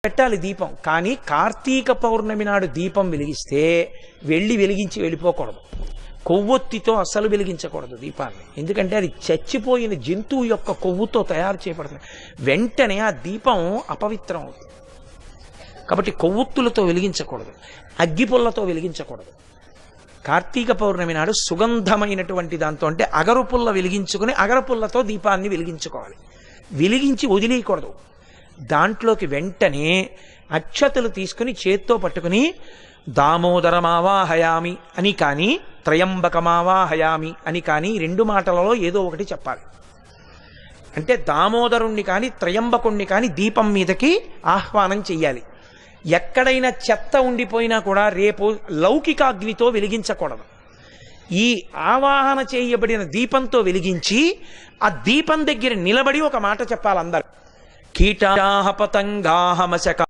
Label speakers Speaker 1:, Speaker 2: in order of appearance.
Speaker 1: పెట్టాలి దీపం. కానీ కార్తీక పౌర్ణమి నాడు దీపం వెలిగిస్తే వెలిగించి వెళ్ళిపోకూడదు. కొవ్వొత్తితో అస్సలు వెలిగించకూడదు దీపాన్ని. ఎందుకంటే అది చచ్చిపోయిన జంతువు యొక్క కొవ్వుతో తయారు చేయబడుతుంది. వెంటనే ఆ దీపం అపవిత్రం అవుతుంది. కాబట్టి కొవ్వొత్తులతో వెలిగించకూడదు, అగ్గిపుల్లతో వెలిగించకూడదు. కార్తీక పౌర్ణమి నాడు సుగంధమైనటువంటి దాంతో, అంటే అగరుపుల్ల వెలిగించుకుని అగరపుల్లతో దీపాన్ని వెలిగించుకోవాలి. వెలిగించి వదిలేయకూడదు. దాంట్లోకి వెంటనే అక్షతలు తీసుకుని చేత్తో పట్టుకుని దామోదరమావాహయామి అని కానీ త్రయంబకమావాహయామి అని కానీ రెండు మాటలలో ఏదో ఒకటి చెప్పాలి. అంటే దామోదరుణ్ణి కానీ త్రయంబకుణ్ణి కానీ దీపం మీదకి ఆహ్వానం చెయ్యాలి. ఎక్కడైనా చెత్త ఉండిపోయినా కూడా రేపు లౌకికాగ్నితో వెలిగించకూడదు. ఈ ఆవాహన చేయబడిన దీపంతో వెలిగించి ఆ దీపం దగ్గర నిలబడి ఒక మాట చెప్పాలి అందరు. కీటాహ పతంగాహ మశక